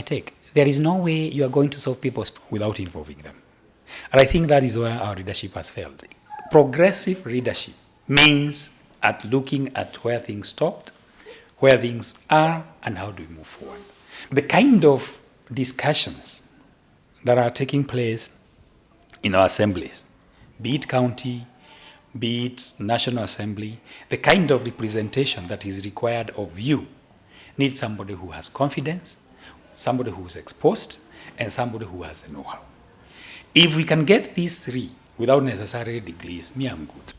take. There is no way you are going to solve people's without involving them. And I think that is where our leadership has failed. Progressive leadership means at looking at where things stopped, where things are, and how do we move forward. The kind of discussions that are taking place in our assemblies, be it county, be it National Assembly, the kind of representation that is required of you needs somebody who has confidence, somebody who is exposed, and somebody who has the know-how. If we can get these three without necessarily degrees, me, I'm good.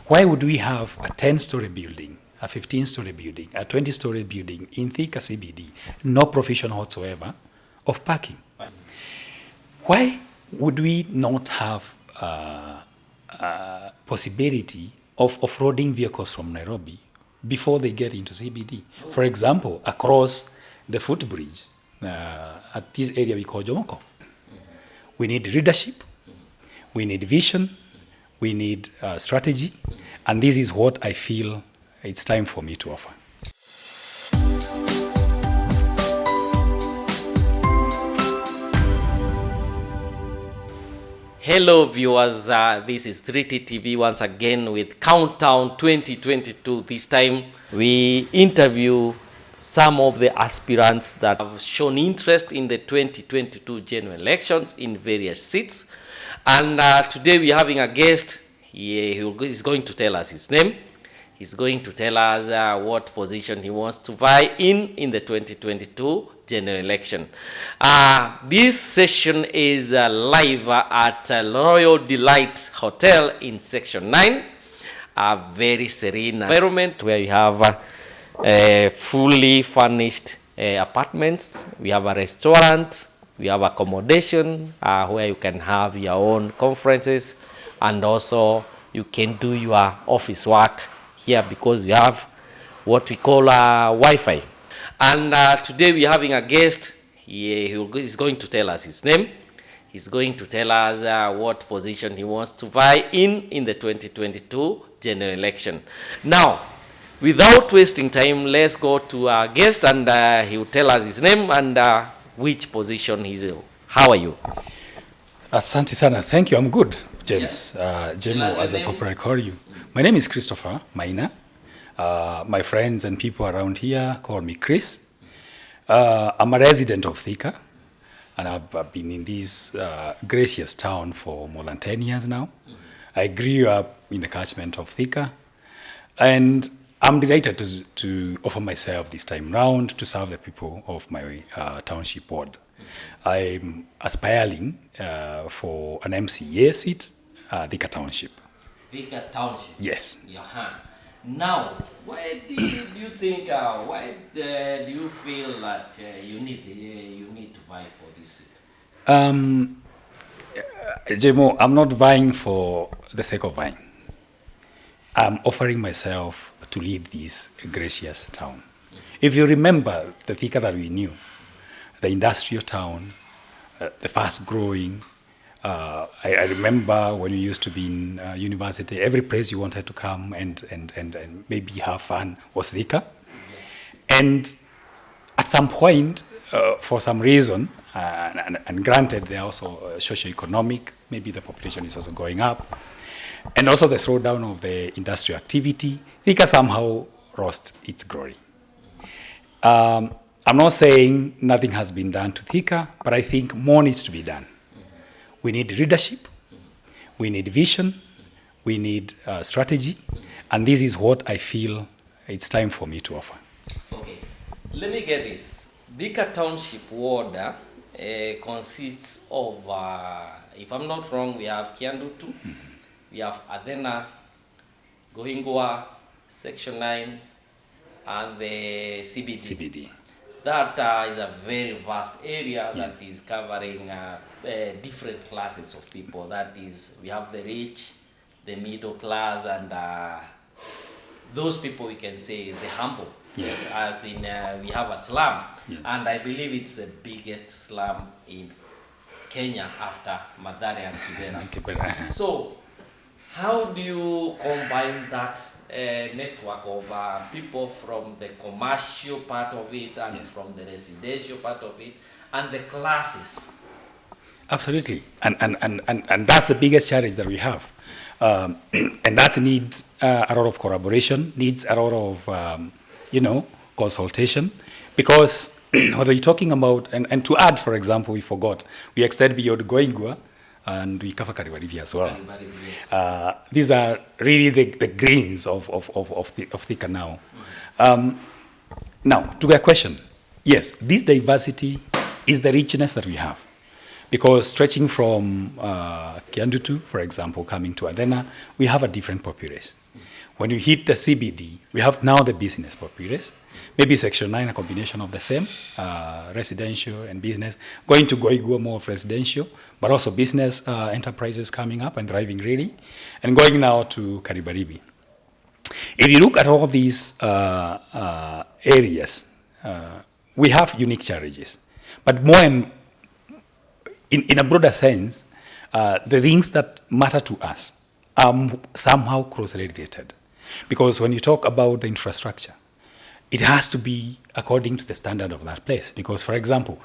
Why would we have a 10-story building, a 15-story building, a 20-story building in Thika CBD, no provision whatsoever of parking? Why would we not have possibility of off-roading vehicles from Nairobi before they get into CBD? For example, across the footbridge at this area we call Jomoko. We need leadership, we need vision, we need strategy, and this is what I feel it's time for me to offer. Hello viewers, this is 3T TV once again with Countdown 2022. This time we interview some of the aspirants that have shown interest in the 2022 general elections in various seats. And today we're having a guest. He is going to tell us his name. He's going to tell us what position he wants to vie in the 2022 general election. This session is live at Royal Delight Hotel in Section 9. A very serene environment where you have fully furnished apartments. We have a restaurant. We have accommodation where you can have your own conferences, and also you can do your office work here because we have what we call Wi-Fi. And today we're having a guest. He is going to tell us his name. He's going to tell us what position he wants to vie in the 2022 general election. Now, without wasting time, let's go to our guest, and he will tell us his name and which position he's in. How are you? Asante sana. Thank you. I'm good, James. Yes. Jemo, as I popularly call you. My name is Christopher Maina. My friends and people around here call me Chris. I'm a resident of Thika, and I've been in this gracious town for more than 10 years now. I grew up in the catchment of Thika, and I'm delighted to offer myself this time round to serve the people of my township ward. I'm aspiring for an MCA seat, Thika Township. Thika Township? Yes. Now, why do you think, why do you feel that you need to vie for this seat? Jemo, I'm not vying for the sake of vying. I'm offering myself to lead this gracious town. If you remember the Thika that we knew, the industrial town, the fast-growing, I remember when we used to be in university, every place you wanted to come and maybe have fun was Thika. And at some point, for some reason, and granted there are also socio-economic, maybe the population is also going up, and also the slowdown of the industrial activity, Thika somehow lost its glory. I'm not saying nothing has been done to Thika, but I think more needs to be done. We need leadership, we need vision, we need strategy, and this is what I feel it's time for me to offer. Okay, let me get this. Thika Township ward consists of, if I'm not wrong, we have Kiandutu, we have Adena, Goingwa, Section 9, and the CBD. That is a very vast area that is covering different classes of people. That is, we have the rich, the middle class, and those people we can say the humble. Yes. As in, we have a slum, yes. And I believe it's the biggest slum in Kenya after Mathare and Kibera. So, how do you combine that network of people from the commercial part of it and from the residential part of it, and the classes. Absolutely. And that's the biggest challenge that we have. And that needs a lot of collaboration, needs a lot of, consultation. Because whether you're talking about, and to add, for example, we forgot, we extend beyond Goingwa and we cover Karibaribi as well. These are really the grains of Thika now. Now, to your question, yes, this diversity is the richness that we have. Because stretching from Kiandutu, for example, coming to Adena, we have a different populace. When you hit the CBD, we have now the business populace. Maybe Section 9, a combination of the same, residential and business. Going to Goigua, more of residential, but also business enterprises coming up and thriving really. And going now to Karibaribi. If you look at all these areas, we have unique challenges. But more in a broader sense, the things that matter to us are somehow closely related. Because when you talk about the infrastructure, it has to be according to the standard of that place. Because, for example,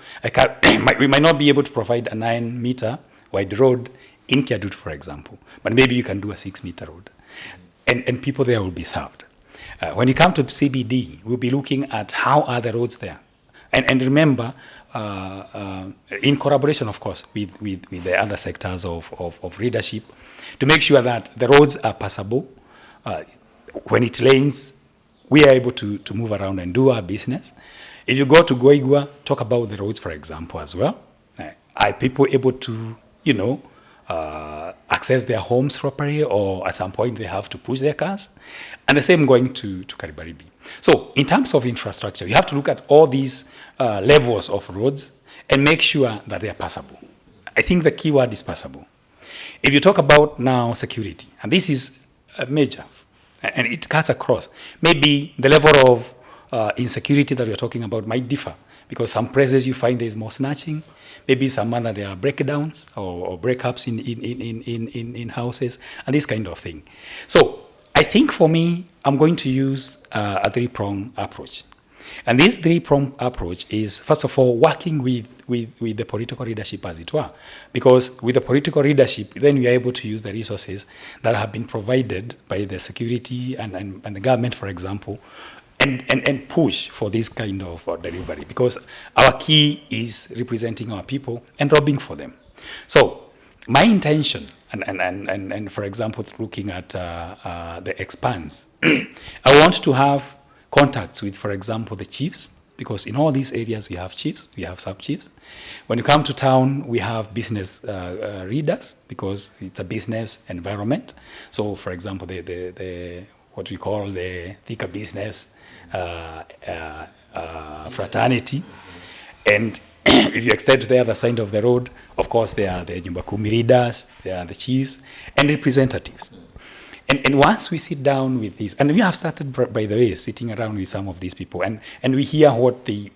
we might not be able to provide a 9-meter wide road in Kiadut, for example, but maybe you can do a 6-meter road. And people there will be served. When you come to CBD, we'll be looking at how are the roads there. And remember, in collaboration, of course, with the other sectors of leadership, to make sure that the roads are passable. When it rains, we are able to move around and do our business. If you go to Goigua, talk about the roads, for example, as well. Are people able to, access their homes properly, or at some point they have to push their cars? And the same going to Karibaribi. So in terms of infrastructure, you have to look at all these levels of roads and make sure that they are passable. I think the key word is passable. If you talk about now security, and this is a major, and it cuts across, maybe the level of insecurity that we're talking about might differ, because some places you find there's more snatching, maybe some other there are breakdowns or breakups in houses, and this kind of thing. So I think for me, I'm going to use a three-pronged approach. And this three-pronged approach is, first of all, working with the political leadership, as it were. Because with the political leadership, then we are able to use the resources that have been provided by the security and the government, for example, and push for this kind of delivery. Because our key is representing our people and lobbying for them. So my intention, and for example, looking at the expanse, I want to have contacts with, for example, the chiefs, because in all these areas we have chiefs, we have sub-chiefs. When you come to town, we have business leaders, because it's a business environment. So, for example, the what we call the Thika business fraternity. And if you extend to the other side of the road, of course, there are the Nyumba Kumi leaders, there are the chiefs, and representatives. And once we sit down with these, and we have started, by the way, sitting around with some of these people, and we hear what they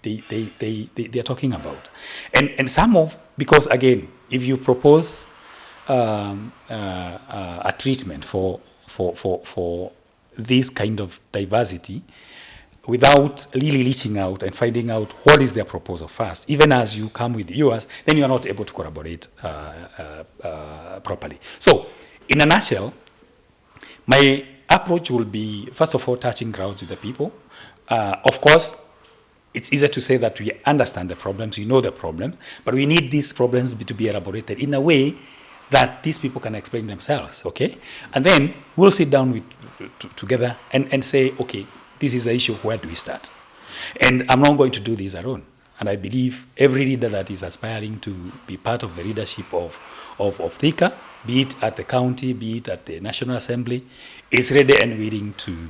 are talking about. And some of, because again, if you propose a treatment for this kind of diversity, without really reaching out and finding out what is their proposal first, even as you come with yours, then you are not able to collaborate properly. So, in a nutshell, my approach will be, first of all, touching grounds with the people. Of course, it's easier to say that we understand the problems, we know the problem, but we need these problems to be elaborated in a way that these people can explain themselves, okay? And then we'll sit down together and say, okay, this is the issue, where do we start? And I'm not going to do this alone. And I believe every leader that is aspiring to be part of the leadership of Thika, be it at the county, be it at the National Assembly, is ready and willing to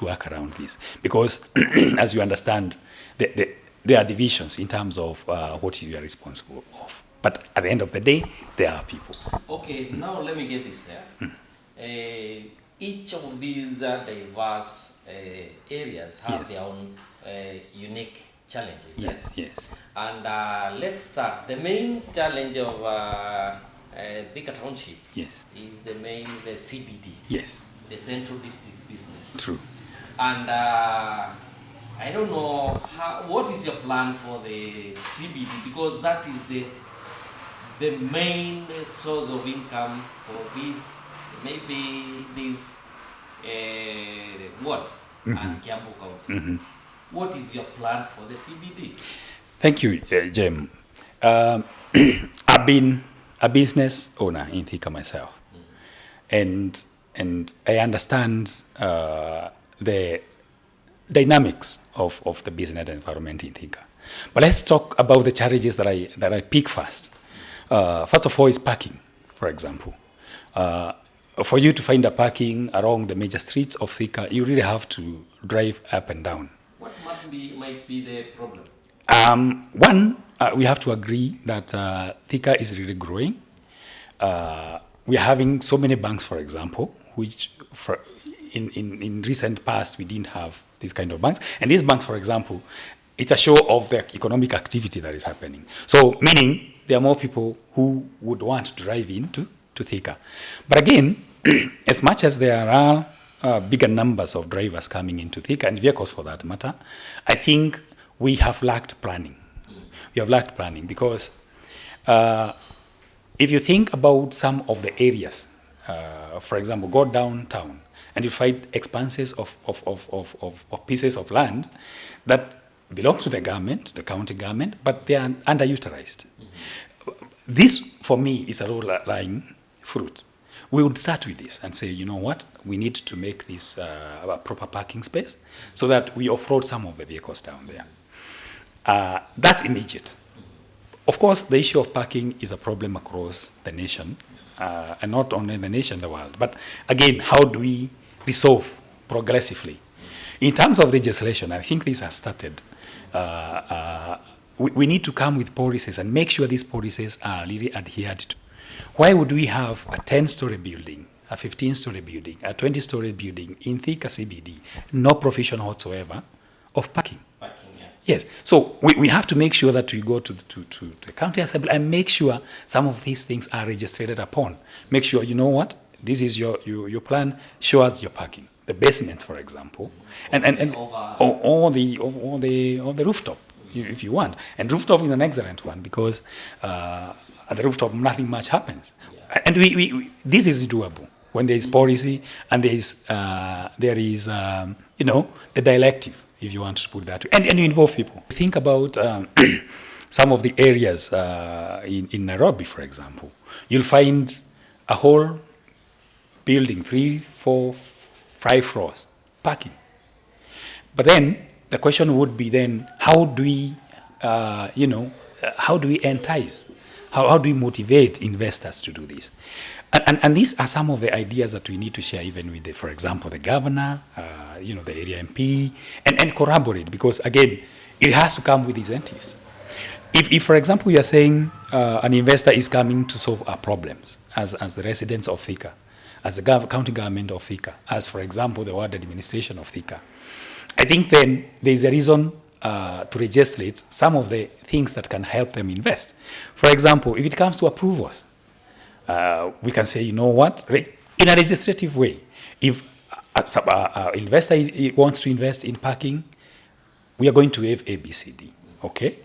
work around this. Because, as you understand, there are divisions in terms of what you are responsible of. But at the end of the day, there are people. Okay, now let me get this there. Each of these diverse areas have their own unique challenges. Yes, yes. And let's start. The main challenge of Thika Township is the CBD. Yes. The central district business. True. And I don't know what is your plan for the CBD, because that is the main source of income for this, maybe this ward and Kiambu County. What is your plan for the CBD? Thank you, Jem. I've been a business owner in Thika myself, and I understand the dynamics of the business environment in Thika. But let's talk about the challenges that I pick first. First of all, is parking, for example. For you to find a parking along the major streets of Thika, you really have to drive up and down. What might be the problem? One, we have to agree that Thika is really growing. We are having so many banks, for example, which in recent past we didn't have these kind of banks. And these banks, for example, it's a show of the economic activity that is happening. So meaning there are more people who would want to drive into Thika. But again, as much as there are bigger numbers of drivers coming into Thika, and vehicles for that matter, I think we have lacked planning. We have lacked planning because if you think about some of the areas, for example, go downtown and you find expanses of pieces of land that belong to the government, the county government, but they are underutilized. This, for me, is a low-lying fruit. We would start with this and say, you know what, we need to make this a proper parking space so that we off-road some of the vehicles down there. That's immediate. Of course, the issue of parking is a problem across the nation, and not only the nation, the world. But again, how do we resolve progressively? In terms of legislation, I think this has started. We need to come with policies and make sure these policies are really adhered to. Why would we have a 10-story building, a 15-story building, a 20-story building in Thika CBD, no provision whatsoever of parking? Yes. So we have to make sure that we go to the county assembly and make sure some of these things are registered upon. Make sure, you know what, this is your plan, show us your parking. The basements, for example, and or the rooftop, if you want. And rooftop is an excellent one because at the rooftop nothing much happens. Yeah. And this is doable when there is policy and there is the dialective, if you want to put that way, and you involve people. Think about some of the areas in Nairobi, for example. You'll find a whole building, 3, 4, 5 floors, parking. But then the question would be then, how do we entice? How do we motivate investors to do this? And these are some of the ideas that we need to share even with, for example, the governor, the area MP, and corroborate, because, again, it has to come with incentives. If for example, you are saying an investor is coming to solve our problems as the residents of Thika, as the county government of Thika, as, for example, the ward administration of Thika, I think then there is a reason to legislate some of the things that can help them invest. For example, if it comes to approvals, we can say, you know what, in a legislative way, if an investor wants to invest in parking, we are going to waive ABCD, okay?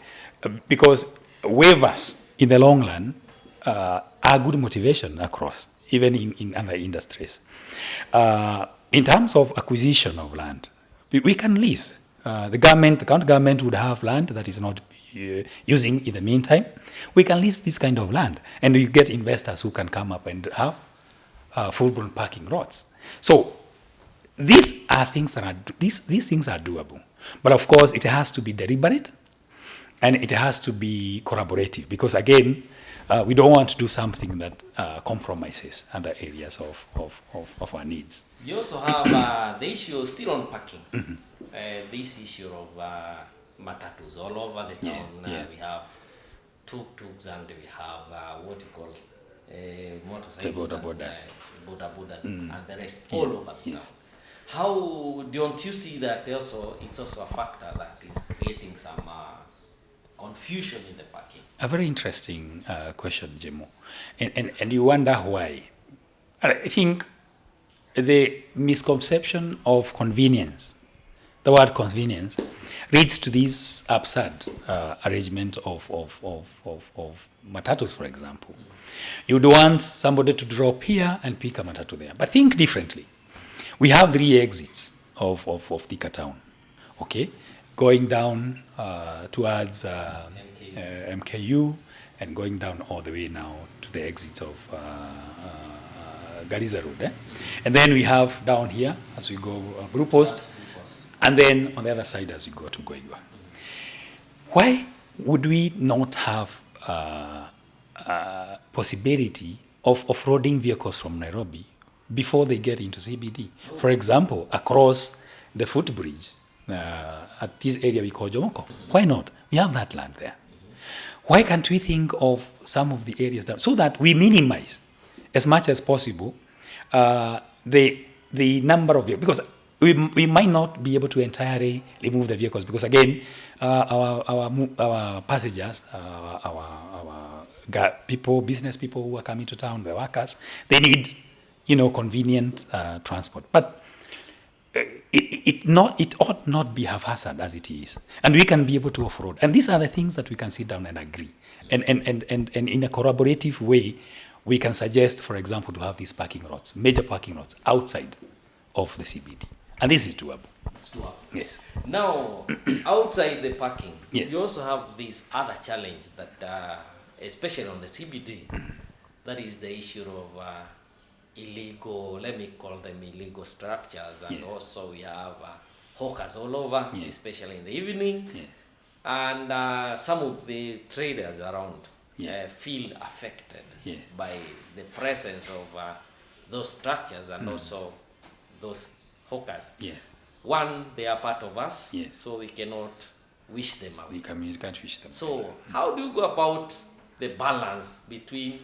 Because waivers in the long run are good motivation across, even in other industries. In terms of acquisition of land, we can lease. The county government would have land that is not using in the meantime. We can lease this kind of land, and we get investors who can come up and have full-blown parking lots. So these are things these things are doable, but of course it has to be deliberate, and it has to be collaborative, because again, we don't want to do something that compromises other areas of our needs. You also have the issue still on parking. This issue of Matatus all over the town. Yes. We have tuk-tuks and we have what you call motorcycles, boda and the rest all over the town. How don't you see that also it's also a factor that is creating some confusion in the parking? A very interesting question, Jemo. And you wonder why. I think the misconception of convenience the word convenience, leads to this absurd arrangement of matatus, for example. You'd want somebody to drop here and pick a matatu there. But think differently. We have 3 exits of Thika Town, okay? Going down towards MKU and going down all the way now to the exit of Gariza Road. Eh? And then we have down here, as we go, Blue Post, and then on the other side as we go to Goigwa. Why would we not have possibility of off-roading vehicles from Nairobi before they get into CBD? For example, across the footbridge at this area we call Jomoko. Why not? We have that land there. Why can't we think of some of the areas down so that we minimize as much as possible the number of vehicles? Because we might not be able to entirely remove the vehicles because again, our passengers, our people, business people who are coming to town, the workers, they need, convenient transport. But it ought not be haphazard as it is, and we can be able to off-road. And these are the things that we can sit down and agree, and in a collaborative way, we can suggest, for example, to have these parking lots, major parking lots outside of the CBD. And this is doable. It's doable. Yes. Now, outside the parking, yes, you also have this other challenge that, especially on the CBD, that is the issue of illegal, let me call them illegal structures. And yes, also we have hawkers all over, yes, especially in the evening. yes, And some of the traders around yes, feel affected yes, by the presence of those structures and also those hawkers. yes. One, they are part of us, yes, so we cannot wish them away. You can't wish them. So how do you go about the balance between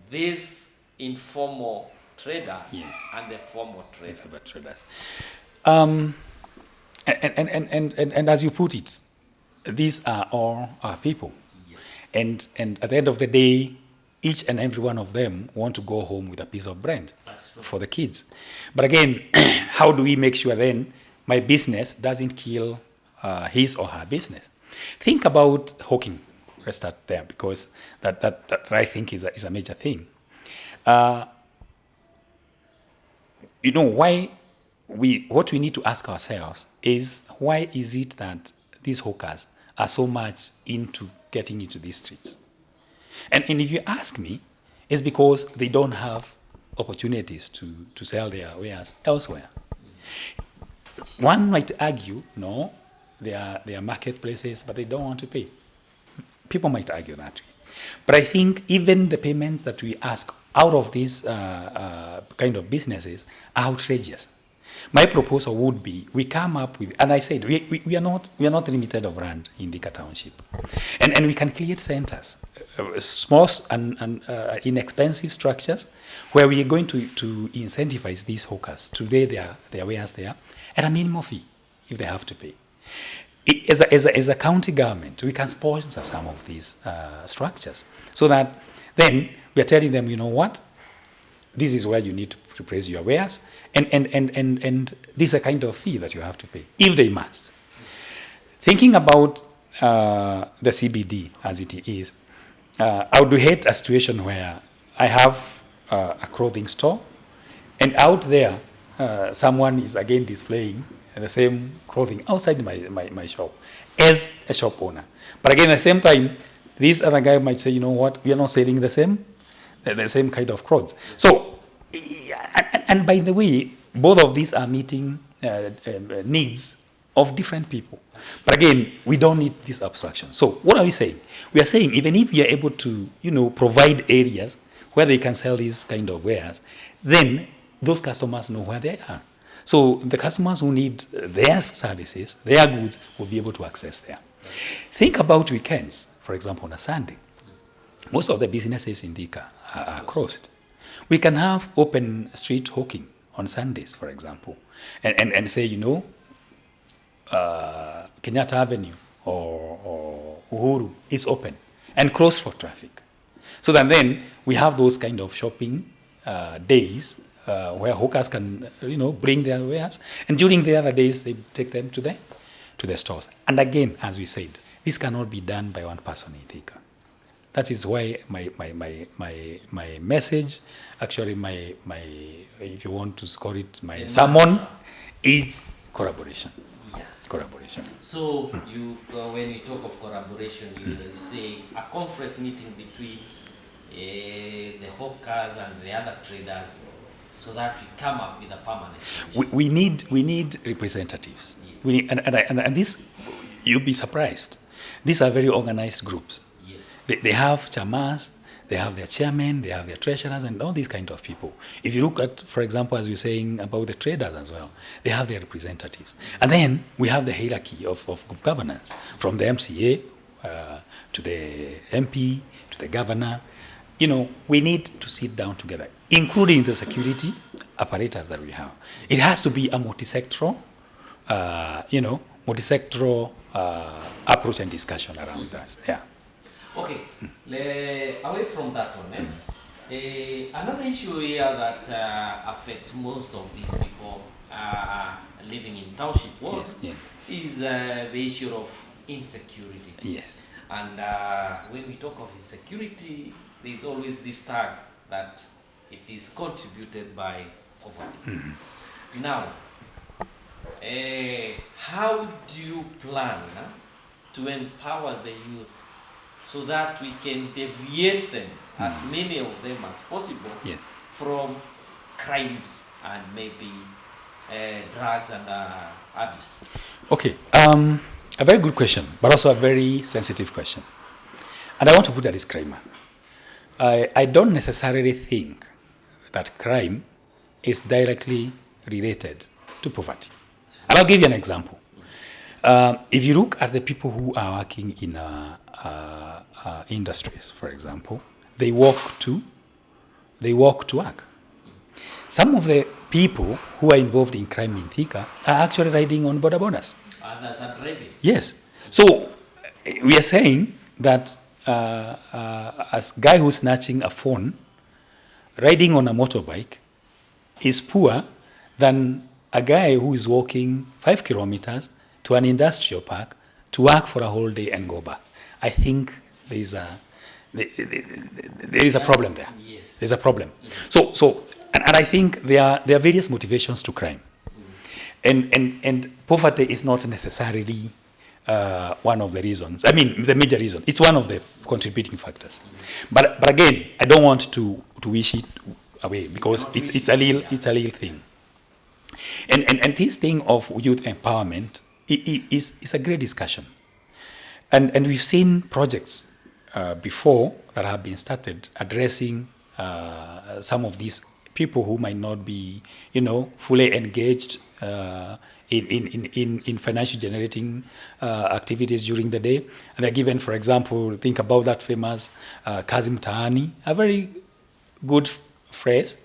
this informal trader yes, and the formal trader? But traders. And as you put it, these are all our people. Yes. And at the end of the day, each and every one of them want to go home with a piece of bread for the kids. But again, how do we make sure then my business doesn't kill his or her business? Think about hawking. Let's start there because that I think is a major thing. Why what we need to ask ourselves is why is it that these hawkers are so much into getting into these streets? And if you ask me, it's because they don't have opportunities to sell their wares elsewhere. One might argue, no, they are marketplaces, but they don't want to pay. People might argue that way. But I think even the payments that we ask out of these kind of businesses are outrageous. My proposal would be we come up with, and I said we are not limited of land in Thika Township, and we can create centers, small and inexpensive structures where we are going to incentivize these hawkers to lay their wares there at a minimum fee if they have to pay. As a county government, we can sponsor some of these structures so that then we are telling them, you know what, this is where you need to place your wares, and this is a kind of fee that you have to pay, if they must. Thinking about the CBD as it is, I would hate a situation where I have a clothing store, and out there, someone is again displaying the same clothing outside my shop as a shop owner. But again, at the same time, this other guy might say, you know what, we are not selling the same kind of clothes. So, and by the way, both of these are meeting needs of different people. But again, we don't need this abstraction. So what are we saying? We are saying even if we are able to, provide areas where they can sell these kind of wares, then those customers know where they are. So the customers who need their services, their goods, will be able to access there. Think about weekends, for example, on a Sunday. Most of the businesses in Thika are closed. We can have open street hawking on Sundays, for example, and say, Kenyatta Avenue or Uhuru is open and closed for traffic. So that then we have those kind of shopping days where hawkers can, bring their wares. And during the other days, they take them to the stores. And again, as we said, this cannot be done by one person in Thika. That is why my message, actually if you want to call it my sermon, is collaboration. Yes. Collaboration. So when we talk of collaboration, you say a conference meeting between the hawkers and the other traders, so that we come up with a permanent solution. We need representatives. Yes. We need, and this, you'll be surprised. These are very organized groups. Yes. They have chairmans, they have their chairmen, they have their treasurers, and all these kind of people. If you look at, for example, as we're saying about the traders as well, they have their representatives. And then we have the hierarchy of governance, from the MCA to the MP, to the governor. We need to sit down together, including the security apparatus that we have. It has to be a multi-sectoral, approach and discussion around that. Yeah. Okay, away from that one, another issue here that affects most of these people living in township world is the issue of insecurity. Yes. And when we talk of insecurity, there is always this tag that it is contributed by poverty. Mm-hmm. Now, how do you plan to empower the youth so that we can deviate them, as many of them as possible, from crimes and maybe drugs and abuse? Okay, a very good question, but also a very sensitive question. And I want to put a disclaimer. I don't necessarily think that crime is directly related to poverty. And I'll give you an example. If you look at the people who are working in industries, for example, they walk to work. Some of the people who are involved in crime in Thika are actually riding on border borders. Others are driving. Yes. So we are saying that as a guy who's snatching a phone, riding on a motorbike is poor than a guy who is walking 5 kilometers to an industrial park to work for a whole day and go back. I think there is a problem there. Yes. There's a problem. Mm-hmm. So I think there are various motivations to crime. Mm-hmm. And poverty is not necessarily one of the reasons. I mean, the major reason. It's one of the contributing factors. Mm-hmm. But again, I don't want to wish it away because it's a little thing. And this thing of youth empowerment is a great discussion. And we've seen projects before that have been started addressing some of these people who might not be, fully engaged in financial generating activities during the day. And they're given, for example, think about that famous Kazi Mtaani, a very good phrase.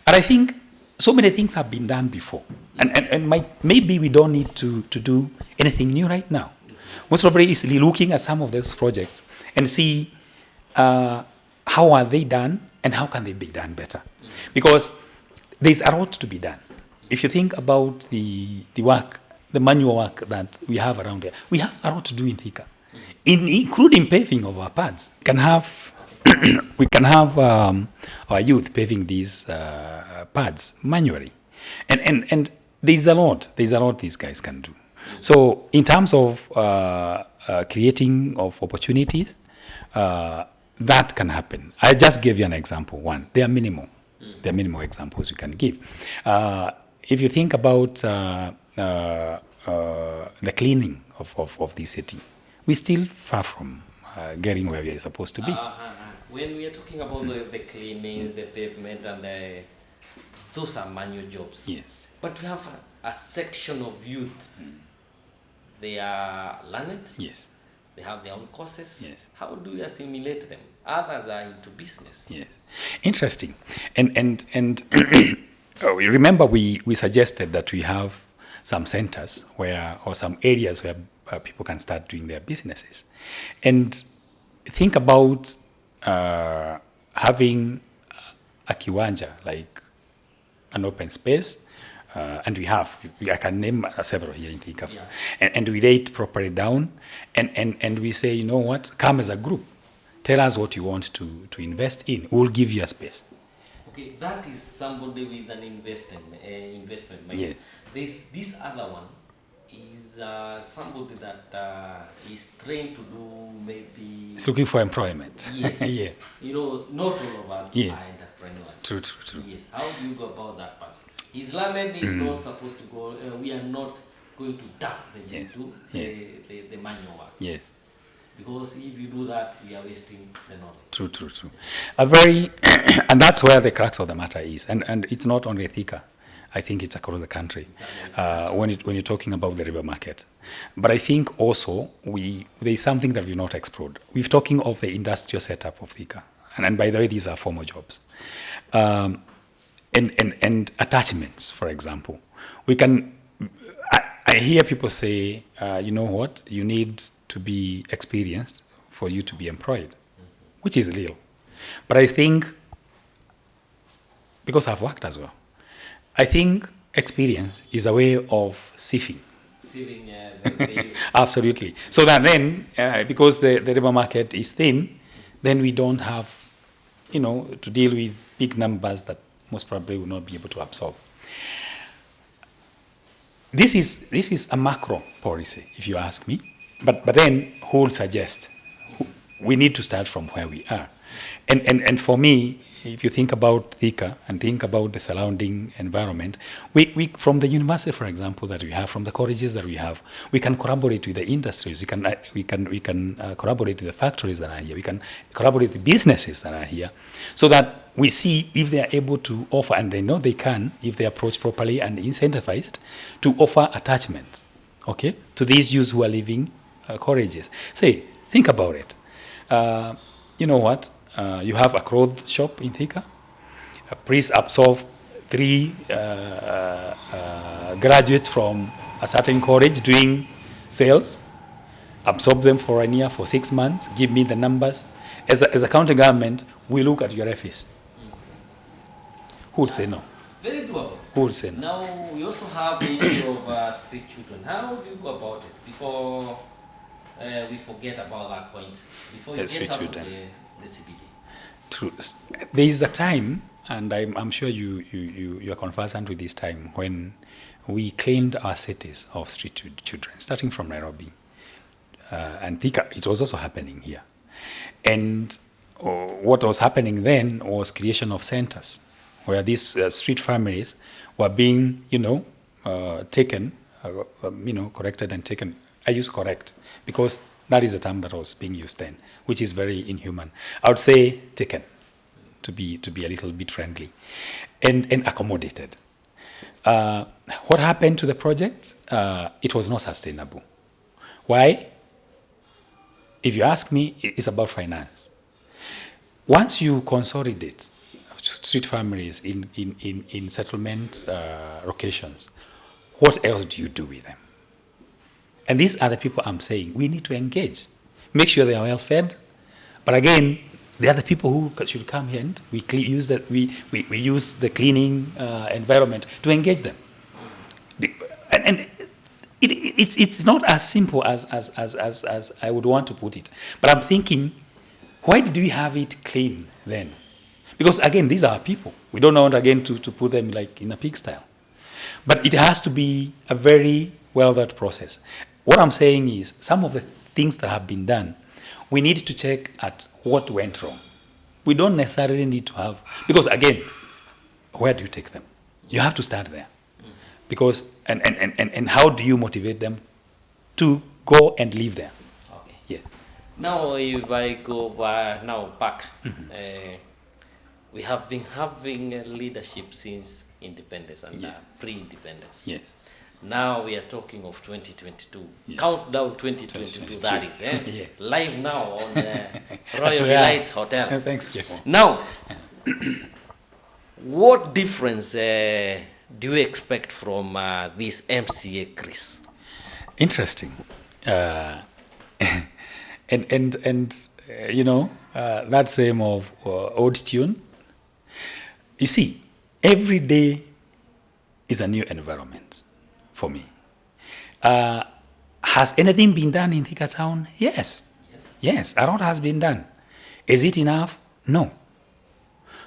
And I think so many things have been done before. And maybe we don't need to do anything new right now. Most probably is looking at some of those projects and see how are they done and how can they be done better. Because there's a lot to be done. If you think about the work, the manual work that we have around here, we have a lot to do in Thika, including paving of our paths. We can have our youth paving these paths manually, and there's a lot these guys can do. So in terms of creating of opportunities, that can happen. I just gave you an example. One, there are minimal examples you can give. If you think about the cleaning of the city, we're still far from getting where we are supposed to be. When we are talking about the cleaning, the pavement, and those are manual jobs. Yes. But we have a section of youth. They are learned. Yes. They have their own courses. Yes. How do you assimilate them? Others are into business. Yes. Interesting. And we remember we suggested that we have some centers or some areas where people can start doing their businesses. And think about having a kiwanja, like an open space, and I can name several here in Thika, Yeah. and we lay it properly down, and we say, you know what, come as a group, tell us what you want to invest in, we'll give you a space. Okay, that is somebody with an investment mind. Yeah. This other one is somebody that is trained to do maybe. It's looking for employment. Yes. Yeah. You know, not all of us Yeah. are entrepreneurs. True. Yes. How do you go about that person? He's learned. He's not supposed to go. We are not going to dump them Yes. into the manual work. Yes. Because if you do that, we are wasting the knowledge. True. A very, and that's where the crux of the matter is. And it's not only Thika. I think it's across the country when you're talking about the river market. But I think also there is something that we've not explored. We're talking of the industrial setup of Thika. And by the way, these are formal jobs. And attachments, for example. I hear people say, you know what, you need to be experienced for you to be employed, which is real. But I think, because I've worked as well, I think experience is a way of sieving. Absolutely. So that then, because the river market is thin, then we don't have, to deal with big numbers that most probably will not be able to absorb. This is a macro policy, if you ask me. But then who will suggest? We need to start from where we are. And for me, if you think about Thika and think about the surrounding environment, we from the university, for example, that we have, from the colleges that we have, we can collaborate with the industries. We can collaborate with the factories that are here. We can collaborate with the businesses that are here, so that we see if they are able to offer, and they know they can, if they approach properly and incentivized, to offer attachment, okay, to these youths who are leaving colleges. Say, think about it. You know what? You have a clothes shop in Thika. Please absorb 3 graduates from a certain college doing sales. Absorb them for a year, for 6 months. Give me the numbers. As a county government, we look at your office. Who would say no? It's very doable. Who would say no? Now, we also have the issue of street children. How do you go about it before we forget about that point? Before you get out of the CBD? True. There is a time, and I'm sure you are conversant with this time, when we cleaned our cities of street children, starting from Nairobi. And Thika, it was also happening here. And what was happening then was creation of centers, where these street families were being, taken, corrected and taken. I use correct, because that is the term that was being used then, which is very inhuman. I would say taken, to be a little bit friendly, and accommodated. What happened to the project? It was not sustainable. Why? If you ask me, it's about finance. Once you consolidate street families in settlement locations, what else do you do with them? And these are the people I'm saying we need to engage. Make sure they are well fed. But again, they are the people who should come here, and we use the cleaning environment to engage them. And it's not as simple as I would want to put it. But I'm thinking, why did we have it clean then? Because again, these are people. We don't want again to put them like in a pigsty. But it has to be a very well-thought process. What I'm saying is, some of the things that have been done, we need to check at what went wrong. We don't necessarily need to have, because again, where do you take them? You have to start there. Because, and how do you motivate them to go and live there? Okay. Yeah. Now, if I go back, we have been having leadership since independence and pre-independence. Yes. Now we are talking of 2022. Yes. Countdown 2022, that is. Yeah. Live now on the Royal Delight Hotel. Thanks, Jeff. Now, what difference do you expect from this MCA, Chris? Interesting. That same of old tune. You see, every day is a new environment for me. Has anything been done in Thika Town? Yes. Yes, a lot has been done. Is it enough? No.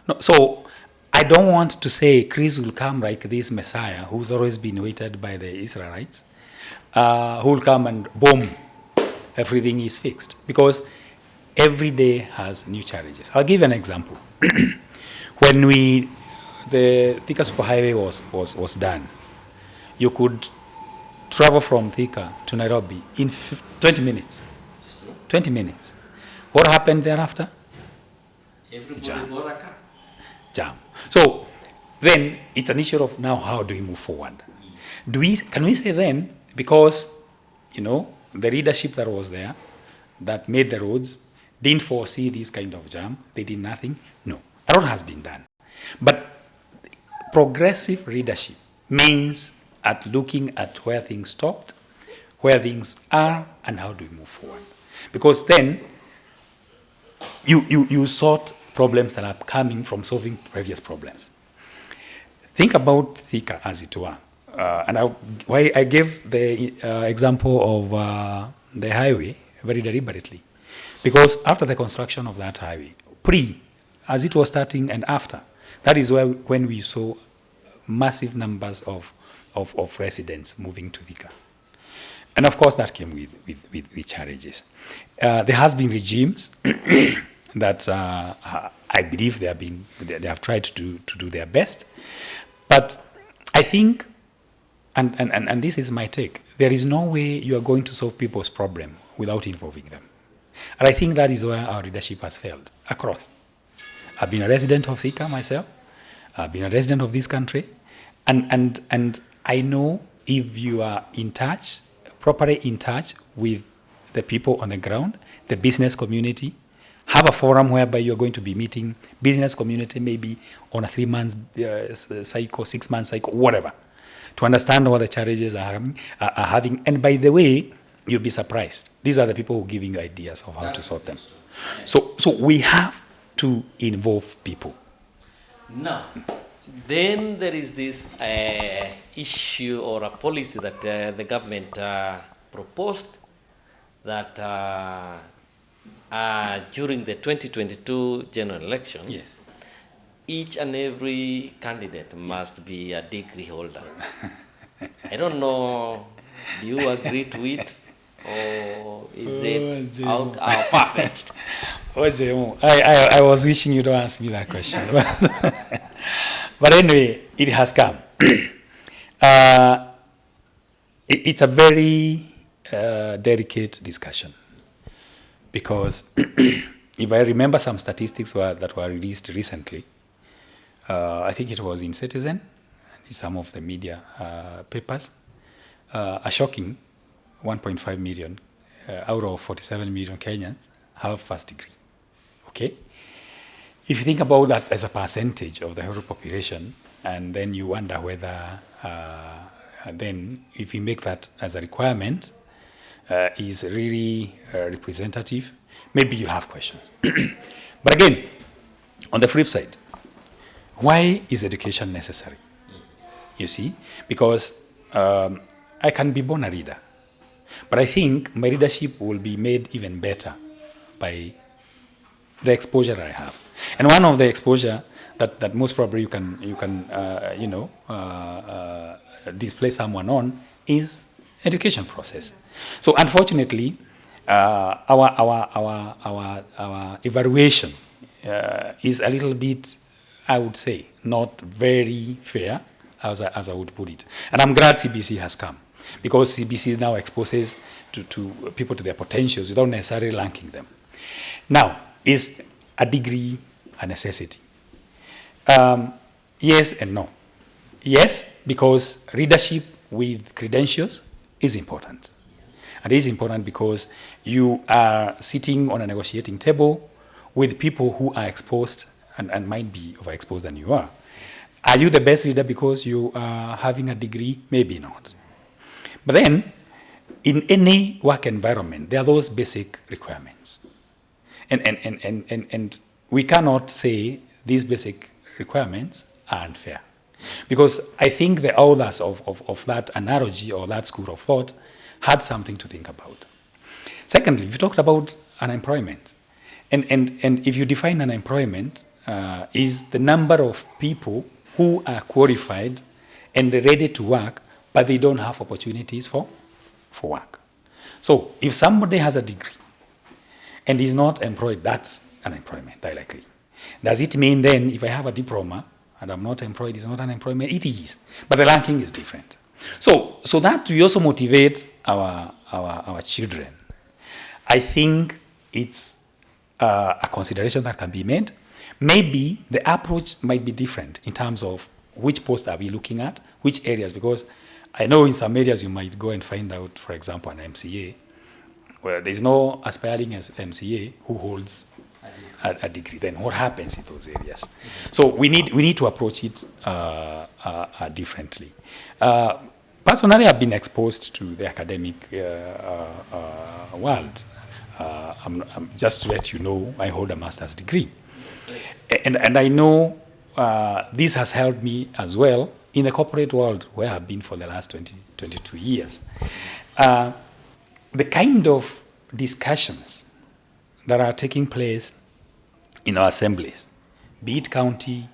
No. So I don't want to say Chris will come like this Messiah who's always been waited by the Israelites, who will come and boom, everything is fixed. Because every day has new challenges. I'll give you an example. When the Thika Superhighway was done, you could travel from Thika to Nairobi in 20 minutes. 20 minutes. What happened thereafter? Jam. So then it's an issue of now how do we move forward? Can we say then, because the leadership that was there, that made the roads, didn't foresee this kind of jam, they did nothing? No. A lot has been done. But progressive leadership means at looking at where things stopped, where things are, and how do we move forward. Because then you sort problems that are coming from solving previous problems. Think about Thika as it were. Why I gave the example of the highway very deliberately. Because after the construction of that highway, as it was starting and after, that is when we saw massive numbers of residents moving to Thika. And of course that came with challenges. There has been regimes that I believe they have tried to do their best. But I think, and this is my take, there is no way you are going to solve people's problem without involving them. And I think that is where our leadership has failed across. I've been a resident of Thika myself. I've been a resident of this country. And I know if you are properly in touch with the people on the ground, the business community, have a forum whereby you're going to be meeting business community maybe on a 3-month cycle, 6-month cycle, whatever, to understand what the challenges are having. And by the way, you'll be surprised. These are the people who are giving you ideas of how to sort them. So we have to involve people. Now, then there is this issue or a policy that the government proposed that during the 2022 general election, yes, each and every candidate must be a degree holder. I don't know, do you agree to it? Or is it far-fetched? I was wishing you don't ask me that question. But anyway, it has come. It's a very delicate discussion. Because if I remember some statistics that were released recently, I think it was in Citizen, in some of the media papers, a shocking 1.5 million out of 47 million Kenyans have first degree. Okay? If you think about that as a percentage of the whole population, and then you wonder whether then if you make that as a requirement, is really representative, maybe you'll have questions. But again, on the flip side, why is education necessary? You see, because I can be born a reader, but I think my leadership will be made even better by the exposure I have. And one of the exposure that most probably you can display someone on is education process. So unfortunately, our evaluation is a little bit, I would say, not very fair, as I would put it. And I'm glad CBC has come, because CBC now exposes to people to their potentials without necessarily ranking them. Now, is a degree a necessity? Yes and no. Yes, because leadership with credentials is important. And it is important because you are sitting on a negotiating table with people who are exposed and might be overexposed than you are. Are you the best leader because you are having a degree? Maybe not. But then, in any work environment, there are those basic requirements. And we cannot say these basic requirements are unfair. Because I think the authors of that analogy or that school of thought had something to think about. Secondly, we talked about unemployment. And if you define unemployment, is the number of people who are qualified and ready to work, but they don't have opportunities for work. So if somebody has a degree and is not employed, that's unemployment directly. Does it mean then if I have a diploma and I'm not employed, it's not unemployment? It is. But the ranking is different. So that we also motivate our children. I think it's a consideration that can be made. Maybe the approach might be different in terms of which posts are we looking at, which areas, because I know in some areas you might go and find out, for example, an MCA, where there's no aspiring as MCA who holds a degree. Then what happens in those areas? So we need to approach it differently. Personally, I've been exposed to the academic world. Just to let you know, I hold a master's degree. And I know this has helped me as well in the corporate world where I've been for the last 22 years. The kind of discussions that are taking place in our assemblies, be it county,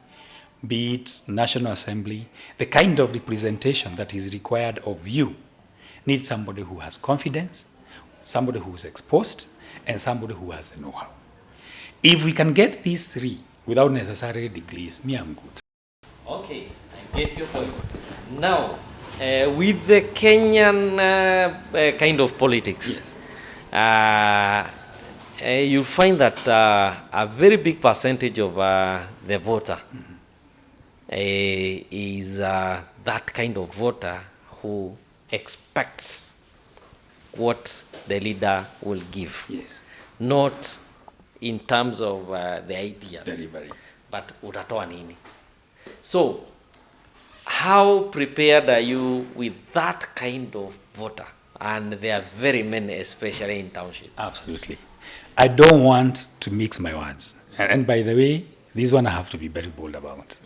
be it National Assembly, the kind of representation that is required of you needs somebody who has confidence, somebody who is exposed, and somebody who has the know-how. If we can get these three without necessary degrees, me, I'm good. Okay, I get your point. Now, with the Kenyan kind of politics, you'll find that a very big percentage of the voter is that kind of voter who expects what the leader will give. Yes. Not in terms of the ideas. Delivery. But utatoa nini. So, how prepared are you with that kind of voter? And there are very many, especially in township. Absolutely. I don't want to mix my words. And by the way, this one I have to be very bold about.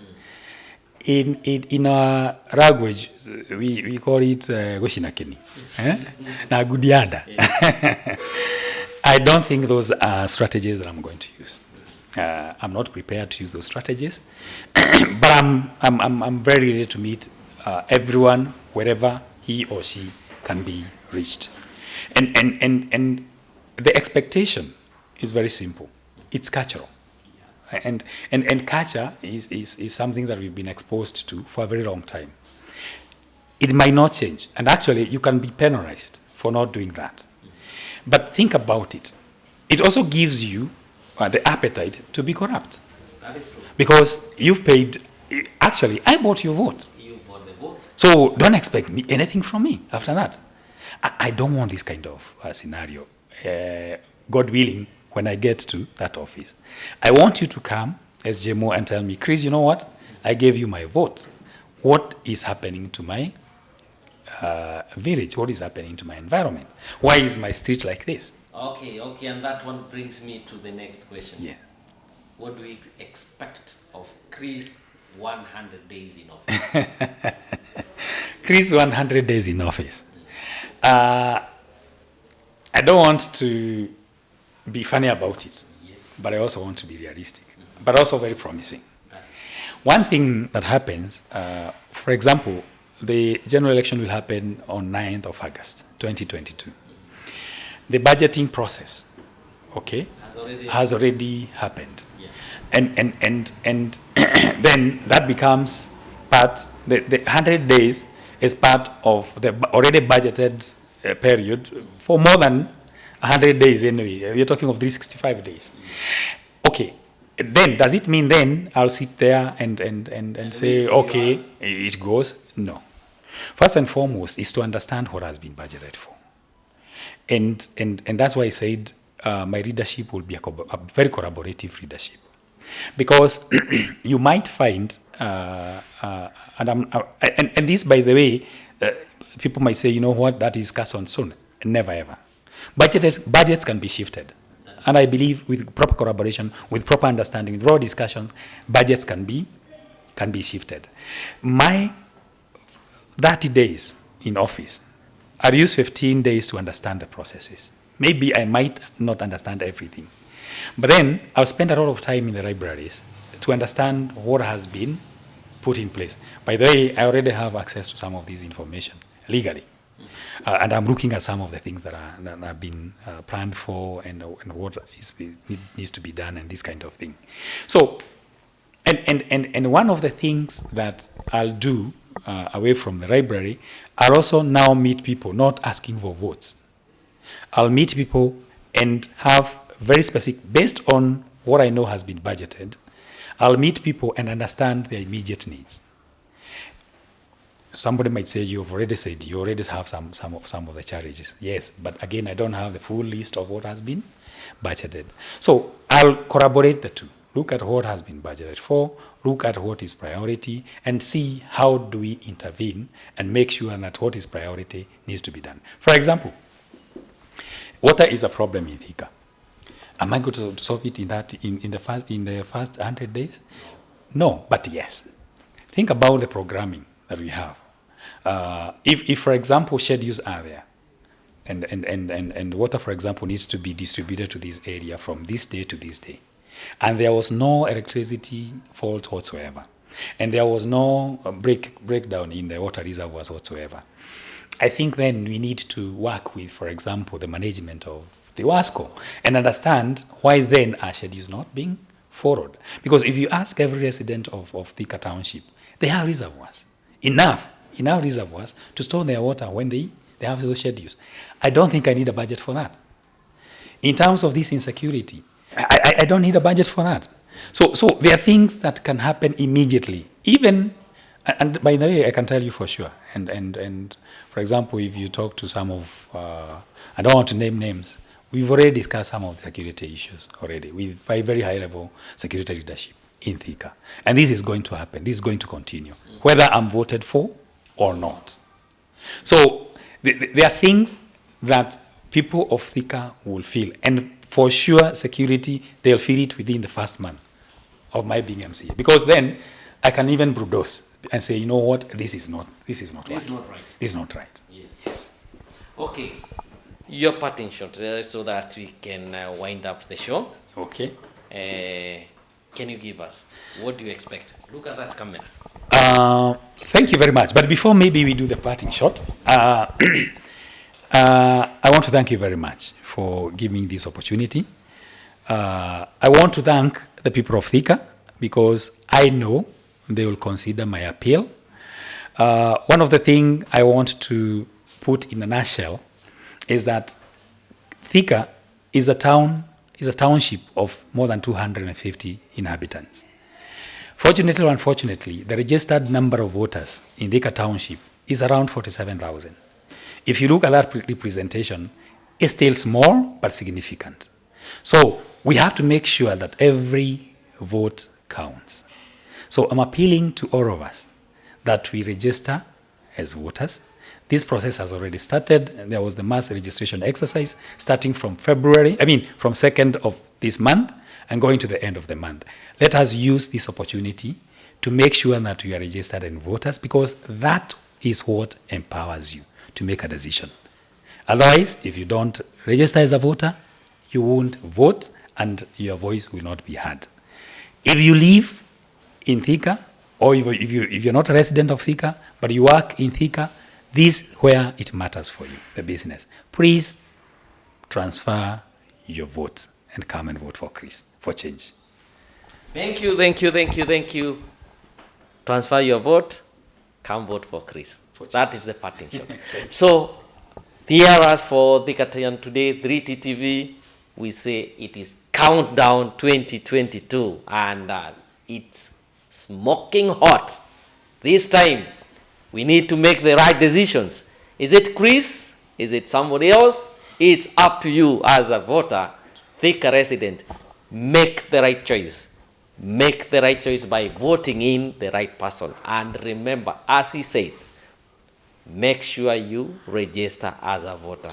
In our language, we call it goshinakeni. Na gudiada. I don't think those are strategies that I'm going to use. I'm not prepared to use those strategies, but I'm very ready to meet everyone wherever he or she can be reached. And the expectation is very simple. It's cultural. And culture is something that we've been exposed to for a very long time. It might not change. And actually, you can be penalized for not doing that. But think about it. It also gives you the appetite to be corrupt. That is true. Because you've paid, actually, I bought your vote. You bought the vote. So don't expect anything from me after that. I don't want this kind of scenario. God willing, when I get to that office, I want you to come as JMO and tell me, Chris, you know what? I gave you my vote. What is happening to my village? What is happening to my environment? Why is my street like this? Okay, and that one brings me to the next question. Yeah. What do we expect of Chris 100 days in office? Chris 100 days in office. I don't want to be funny about it, Yes. but I also want to be realistic, but also very promising. One thing that happens, for example, the general election will happen on 9th of August, 2022. The budgeting process, okay, has already happened. Yeah. And then that becomes part, the 100 days is part of the already budgeted period for more than 100 days anyway. We're talking of 365 days. Okay. Then, does it mean then I'll sit there and say, okay, it goes? No. First and foremost is to understand what has been budgeted for. And that's why I said my leadership will be a very collaborative leadership. Because you might find, and this, by the way, people might say, you know what, that is cast on soon. Never ever. Budgets can be shifted. And I believe with proper collaboration, with proper understanding, with raw discussions, budgets can be can be shifted. My 30 days in office, I'll use 15 days to understand the processes. Maybe I might not understand everything. But then I'll spend a lot of time in the libraries to understand what has been put in place. By the way, I already have access to some of this information legally. And I'm looking at some of the things that have been planned for and what needs to be done and this kind of thing. So, and one of the things that I'll do away from the library, I'll also now meet people, not asking for votes. I'll meet people and have very specific, based on what I know has been budgeted, I'll meet people and understand their immediate needs. Somebody might say, you already have some of the challenges. Yes, but again, I don't have the full list of what has been budgeted. So I'll corroborate the two. Look at what has been budgeted for, look at what is priority, and see how do we intervene and make sure that what is priority needs to be done. For example, water is a problem in Thika. Am I going to solve it in the first 100 days? No, but yes. Think about the programming that we have. If for example, schedules are there, and water, for example, needs to be distributed to this area from this day to this day, and there was no electricity fault whatsoever, and there was no breakdown in the water reservoirs whatsoever, I think then we need to work with, for example, the management of the WASCO and understand why then our schedules not being followed. Because if you ask every resident of Thika Township, they have reservoirs, enough reservoirs to store their water when they have those schedules. I don't think I need a budget for that. In terms of this insecurity, I don't need a budget for that. So there are things that can happen immediately. Even, and by the way, I can tell you for sure. And for example, if you talk to some of, I don't want to name names, we've already discussed some of the security issues already with very high level security leadership in Thika. And this is going to happen. This is going to continue, whether I'm voted for or not. So there are things that people of Thika will feel. And for sure, security, they'll feel it within the first month of my being MCA. Because then I can even bulldoze and say, you know what, this is not right. This is not right. Yes. Okay. Your parting shot so that we can wind up the show. Okay. Can you give us, what do you expect? Look at that camera. Thank you very much. But before maybe we do the parting shot, I want to thank you very much for giving this opportunity. I want to thank the people of Thika because I know they will consider my appeal. One of the things I want to put in a nutshell is that Thika is a township of more than 250 inhabitants. Fortunately or unfortunately, the registered number of voters in Thika Township is around 47,000. If you look at that representation, it's still small but significant. So we have to make sure that every vote counts. So I'm appealing to all of us that we register as voters. This process has already started. There was the mass registration exercise starting from from 2nd of this month and going to the end of the month. Let us use this opportunity to make sure that we are registered as voters because that is what empowers you to make a decision. Otherwise, if you don't register as a voter, you won't vote and your voice will not be heard. If you live in Thika, or if you're not a resident of Thika, but you work in Thika, this is where it matters for you, the business. Please transfer your vote and come and vote for Chris, for change. Thank you. Transfer your vote, come vote for Chris. That is the parting shot. So, here us for Thika Town today, 3TTV, we say it is countdown 2022 and it's smoking hot. This time, we need to make the right decisions. Is it Chris? Is it somebody else? It's up to you as a voter, Thika resident. Make the right choice. Make the right choice by voting in the right person. And remember, as he said, make sure you register as a voter.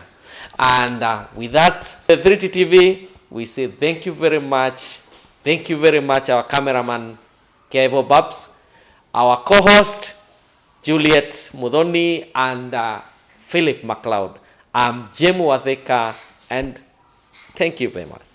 And with that, the 3TTV, we say thank you very much. Thank you very much, our cameraman, Kevo Babs. our co-host, Juliet Mudhoni and Philip MacLeod. I'm Jemu Watheka, and thank you very much.